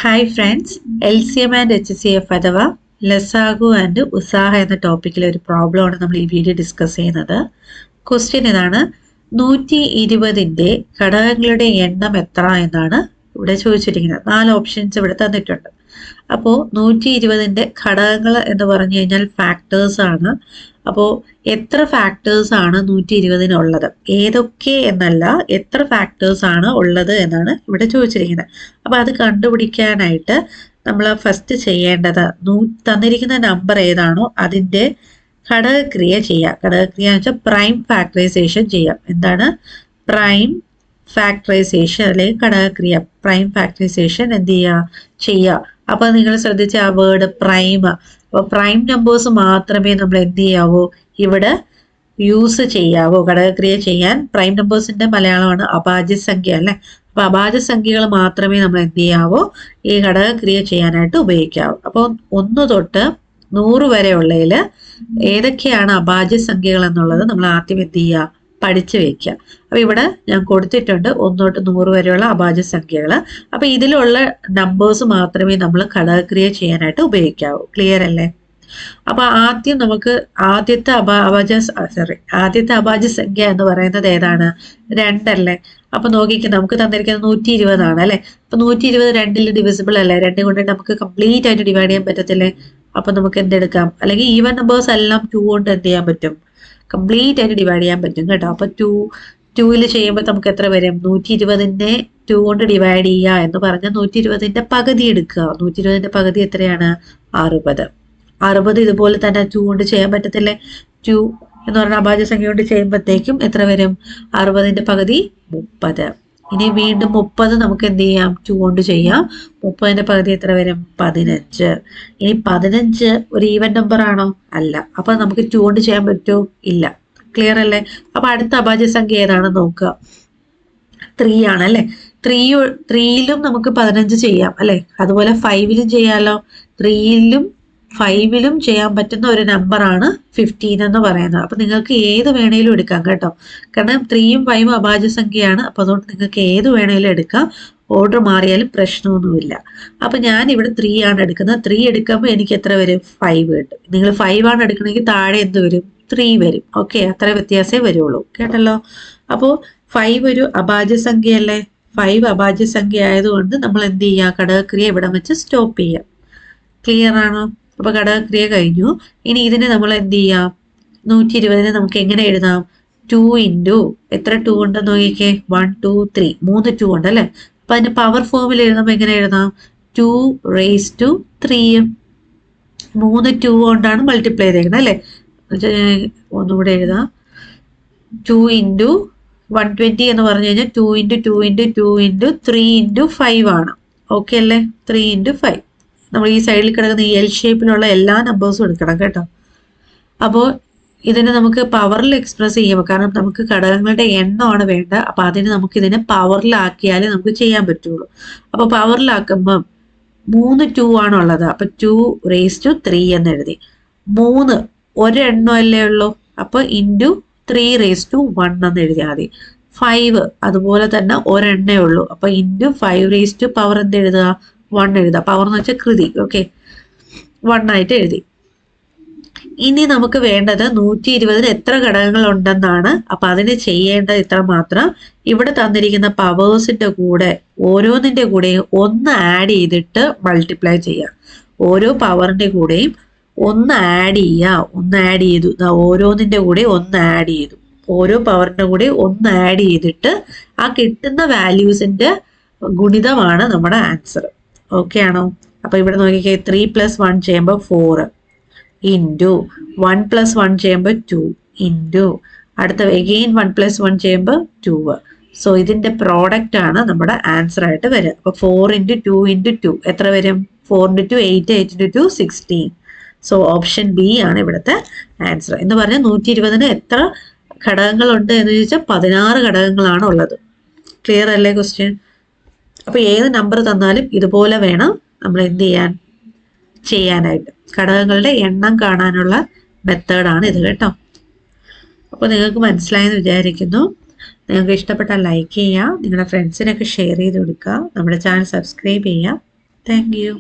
Hi friends, LCM and HCF അഥവാ ലസാഗു and ഉസാഹ എന്ന ടോപ്പിക്കിലെ ഒരു പ്രോബ്ലമാണ് നമ്മൾ ഈ വീഡിയോ ഡിസ്കസ് ചെയ്യുന്നത്. ക്വസ്റ്റ്യൻ ഇതാണ്: 120ന്റെ ഘടകങ്ങളുടെ എണ്ണം എത്ര എന്നാണ് ഇവിടെ ചോദിച്ചിരിക്കുന്നത്. 4 ഓപ്ഷൻസ് ഇവിടെ തന്നിട്ടുണ്ട്. അപ്പോൾ 120ന്റെ ഘടകങ്ങൾ എന്ന് പറഞ്ഞു കഴിഞ്ഞാൽ ഫാക്ടേഴ്സ് ആണ്. അപ്പോൾ എത്ര ഫാക്ടേഴ്സ് ആണ് 120-നുള്ളത്, ഏതൊക്കെ എന്നല്ല, എത്ര ഫാക്ടേഴ്സ് ആണ് ഉള്ളത് എന്നാണ് ഇവിടെ ചോദിച്ചിരിക്കുന്നത്. അപ്പോൾ അത് കണ്ടുപിടിക്കാനായിട്ട് നമ്മൾ ഫസ്റ്റ് ചെയ്യേണ്ടത് തന്നിരിക്കുന്ന നമ്പർ ഏതാണോ അതിൻ്റെ ഘടകക്രിയ ചെയ്യുക. ഘടകക്രിയ എന്ന് വെച്ചാൽ പ്രൈം ഫാക്ടറൈസേഷൻ ചെയ്യാം. എന്താണ് പ്രൈം ഫാക്ടറൈസേഷൻ അല്ലെങ്കിൽ ഘടകക്രിയ? പ്രൈം ഫാക്ടറൈസേഷൻ എന്ത് ചെയ്യുക. അപ്പോൾ നിങ്ങൾ ശ്രദ്ധിച്ച ആ വേർഡ് പ്രൈം. അപ്പോൾ പ്രൈം നമ്പേഴ്സ് മാത്രമേ നമ്മൾ എന്ത് ചെയ്യാവൂ, ഇവിടെ യൂസ് ചെയ്യാവൂ. ഘടകക്രിയ ചെയ്യാൻ പ്രൈം നമ്പേഴ്സിന്റെ മലയാളമാണ് അഭാജ്യ സംഖ്യ അല്ലേ. അപ്പോൾ അഭാജ്യ സംഖ്യകൾ മാത്രമേ നമ്മൾ എന്ത് ചെയ്യാവൂ, ഈ ഘടകക്രിയ ചെയ്യാനായിട്ട് ഉപയോഗിക്കാവൂ. അപ്പോൾ 1 തൊട്ട് 100 വരെ ഉള്ളതിൽ ഏതൊക്കെയാണ് അഭാജ്യ സംഖ്യകൾ എന്നുള്ളത് നമ്മൾ ആദ്യം എന്ത് ചെയ്യുക, പഠിച്ചു വെക്കുക. അപ്പോൾ ഇവിടെ ഞാൻ കൊടുത്തിട്ടുണ്ട് 1 തൊട്ട് 100 വരെയുള്ള അഭാജ്യ സംഖ്യകൾ. അപ്പോൾ ഇതിലുള്ള നമ്പേഴ്സ് മാത്രമേ നമ്മൾ ഘടകക്രിയ ചെയ്യാനായിട്ട് ഉപയോഗിക്കാവൂ. ക്ലിയർ അല്ലേ? അപ്പോൾ ആദ്യം നമുക്ക് ആദ്യത്തെ അഭാജ്യ സംഖ്യ എന്ന് പറയുന്നത് ഏതാണ്? 2 അല്ലേ. അപ്പോൾ നോക്കിക്ക്, നമുക്ക് തന്നിരിക്കുന്നത് 120 ആണ് അല്ലേ. അപ്പോൾ 120 2ൽ ഡിവിസിബിൾ അല്ലേ. 2 കൊണ്ട് നമുക്ക് കംപ്ലീറ്റ് ആയിട്ട് ഡിവൈഡ് ചെയ്യാൻ പറ്റത്തില്ലേ. അപ്പോൾ നമുക്ക് എന്തെടുക്കാം, അല്ലെങ്കിൽ ഈവൻ നമ്പേഴ്സ് എല്ലാം 2 കൊണ്ട് എന്ത് ചെയ്യാൻ പറ്റും, കംപ്ലീറ്റ് ആയിട്ട് ഡിവൈഡ് ചെയ്യാൻ പറ്റും കേട്ടോ. അപ്പോൾ 2ൽ ചെയ്യുമ്പോൾ നമുക്ക് എത്ര വരും? 120നെ 2 കൊണ്ട് ഡിവൈഡ് ചെയ്യുക എന്ന് പറഞ്ഞാൽ 120ന്റെ പകുതി എടുക്കുക. 120ന്റെ പകുതി എത്രയാണ്? 60. ഇതുപോലെ തന്നെ 2 കൊണ്ട് ചെയ്യാൻ പറ്റത്തില്ലേ. 2 എന്ന് പറഞ്ഞ അഭാജ്യ സംഖ്യ കൊണ്ട് ചെയ്യുമ്പോഴത്തേക്കും എത്ര വരും? 60ന്റെ പകുതി 30. ഇനി വീണ്ടും 30 നമുക്ക് എന്ത് ചെയ്യാം, 2 കൊണ്ട് ചെയ്യാം. 30ന്റെ പകുതി എത്ര വരും? 15. ഇനി 15 ഒരു ഈവൻ നമ്പർ ആണോ? അല്ല. അപ്പൊ നമുക്ക് 2 കൊണ്ട് ചെയ്യാൻ പറ്റുമോ? ഇല്ല. ക്ലിയർ അല്ലേ? അപ്പൊ അടുത്ത അഭാജ്യ സംഖ്യ ഏതാണെന്ന് നോക്കുക. 3 ആണല്ലേ. 3ലും നമുക്ക് 15 ചെയ്യാം അല്ലെ. അതുപോലെ 5ലും ചെയ്യാലോ. 3ലും 5ലും ചെയ്യാൻ പറ്റുന്ന ഒരു നമ്പറാണ് 15 എന്ന് പറയുന്നത്. അപ്പൊ നിങ്ങൾക്ക് ഏത് വേണേലും എടുക്കാം കേട്ടോ. കാരണം 3ഉം 5ഉം അഭാജ്യ സംഖ്യയാണ്. അപ്പൊ അതുകൊണ്ട് നിങ്ങൾക്ക് ഏത് വേണേലും എടുക്കാം. ഓർഡർ മാറിയാലും പ്രശ്നമൊന്നുമില്ല. അപ്പൊ ഞാൻ ഇവിടെ 3 ആണ് എടുക്കുന്നത്. 3 എടുക്കുമ്പോൾ എനിക്ക് എത്ര വരും? 5 കിട്ടും. നിങ്ങൾ 5 ആണ് എടുക്കണമെങ്കിൽ താഴെ എന്ത് വരും? 3 വരും. ഓക്കെ, അത്ര വ്യത്യാസമേ വരുള്ളൂ. കേട്ടല്ലോ. അപ്പോൾ 5 ഒരു അഭാജ്യ സംഖ്യയല്ലേ. 5 അഭാജ്യ സംഖ്യ ആയതുകൊണ്ട് നമ്മൾ എന്ത് ചെയ്യുക, ഘടകക്രിയ ഇവിടെ വെച്ച് സ്റ്റോപ്പ് ചെയ്യാം. ക്ലിയർ ആണോ? അപ്പൊ ഘടകക്രിയ കഴിഞ്ഞു. ഇനി ഇതിനെ നമ്മൾ എന്ത് ചെയ്യാം, 120നെ നമുക്ക് എങ്ങനെ എഴുതാം? 2 ഇൻറ്റു എത്ര 2 ഉണ്ടെന്ന് നോക്കിക്കേ. 1 2 3 3 2 ഉണ്ട് അല്ലേ. അപ്പൊ അതിന്റെ പവർ ഫോമിൽ എഴുതുമ്പോൾ എങ്ങനെ എഴുതാം? 2 റേസ് ടു 3. 3 2 കൊണ്ടാണ് മൾട്ടിപ്ലൈ ചെയ്തേക്കുന്നത് അല്ലേ. ഒന്നുകൂടെ എഴുതാം. 2 ഇൻറ്റു 120 എന്ന് പറഞ്ഞു കഴിഞ്ഞാൽ 2 ഇൻറ്റു 2 ഇൻറ്റു 2 ഇൻറ്റു 3 ഇൻറ്റു 5 ആണ്. ഓക്കെ അല്ലേ. 3 ഇൻറ്റു 5. നമ്മൾ ഈ സൈഡിൽ കിടക്കുന്ന ഈ എൽ ഷേപ്പിലുള്ള എല്ലാ നമ്പേഴ്സും എടുക്കണം കേട്ടോ. അപ്പോൾ ഇതിനെ നമുക്ക് പവറിൽ എക്സ്പ്രസ് ചെയ്യുമ്പോൾ, കാരണം നമുക്ക് ഘടകങ്ങളുടെ എണ്ണമാണ് വേണ്ട. അപ്പൊ അതിന് നമുക്ക് ഇതിനെ പവറിലാക്കിയാലേ നമുക്ക് ചെയ്യാൻ പറ്റുള്ളൂ. അപ്പൊ പവറിലാക്കുമ്പം 3 2 ആണുള്ളത്. അപ്പൊ 2 റേസ് ടു 3 എന്ന് എഴുതി. 3 ഒരെണ്ണമല്ലേ ഉള്ളൂ. അപ്പൊ ഇൻറ്റു 3 റേസ് ടു 1 എന്ന് എഴുതിയാൽ മതി. 5 അതുപോലെ തന്നെ ഒരെണ്ണേ ഉള്ളൂ. അപ്പൊ ഇൻറ്റു 5 റേസ് ടു പവർ എന്ത് എഴുതുക? 1 എഴുതുക. പവർ എന്ന് വെച്ചാൽ കൃതി. ഓക്കെ, 1 ആയിട്ട് എഴുതി. ഇനി നമുക്ക് വേണ്ടത് 120ന് എത്ര ഘടകങ്ങൾ ഉണ്ടെന്നാണ്. അപ്പൊ അതിന് ചെയ്യേണ്ടത് ഇത്ര മാത്രം. ഇവിടെ തന്നിരിക്കുന്ന പവേഴ്സിന്റെ കൂടെ ഓരോന്നിന്റെ കൂടെയും 1 ആഡ് ചെയ്തിട്ട് മൾട്ടിപ്ലൈ ചെയ്യുക. ഓരോ പവറിന്റെ കൂടെയും 1 ആഡ് ചെയ്യുക. 1 ആഡ് ചെയ്തു. ഓരോന്നിന്റെ കൂടെ 1 ആഡ് ചെയ്തു. ഓരോ പവറിന്റെ കൂടെ 1 ആഡ് ചെയ്തിട്ട് ആ കിട്ടുന്ന വാല്യൂസിന്റെ ഗുണിതമാണ് നമ്മുടെ ആൻസർ. ഓക്കെ ആണോ? അപ്പൊ ഇവിടെ നോക്കിക്കേ. 3 + 1 ചെയ്യുമ്പോൾ 4 ഇൻറ്റു 1 + 1 ചെയ്യുമ്പോൾ 2 ഇൻറ്റു അടുത്ത എഗെയിൻ 1 + 1 ചെയ്യുമ്പോൾ 2. സോ ഇതിന്റെ പ്രോഡക്റ്റ് ആണ് നമ്മുടെ ആൻസർ ആയിട്ട് വരിക. അപ്പൊ 4 ഇൻറ്റു 2 ഇൻറ്റു 2 എത്ര വരും? 4 into 2 8, 8 into 2 16. So option B ആണ് ഇവിടുത്തെ ആൻസർ. എന്ന് പറഞ്ഞാൽ 120ന് എത്ര ഘടകങ്ങളുണ്ട് എന്ന് ചോദിച്ചാൽ 16 ഘടകങ്ങളാണ് ഉള്ളത്. ക്ലിയർ അല്ലേ ക്വസ്റ്റ്യൻ? അപ്പൊ ഏത് നമ്പർ തന്നാലും ഇതുപോലെ വേണം നമ്മൾ എന്ത് ചെയ്യാനായിട്ട്. ഘടകങ്ങളുടെ എണ്ണം കാണാനുള്ള മെത്തേഡാണ് ഇത് കേട്ടോ. അപ്പോൾ നിങ്ങൾക്ക് മനസ്സിലായെന്ന് വിചാരിക്കുന്നു. നിങ്ങൾക്ക് ഇഷ്ടപ്പെട്ടാൽ ലൈക്ക് ചെയ്യുക, നിങ്ങളുടെ ഫ്രണ്ട്സിനൊക്കെ ഷെയർ ചെയ്ത് കൊടുക്കുക, നമ്മുടെ ചാനൽ സബ്സ്ക്രൈബ് ചെയ്യുക. Thank you.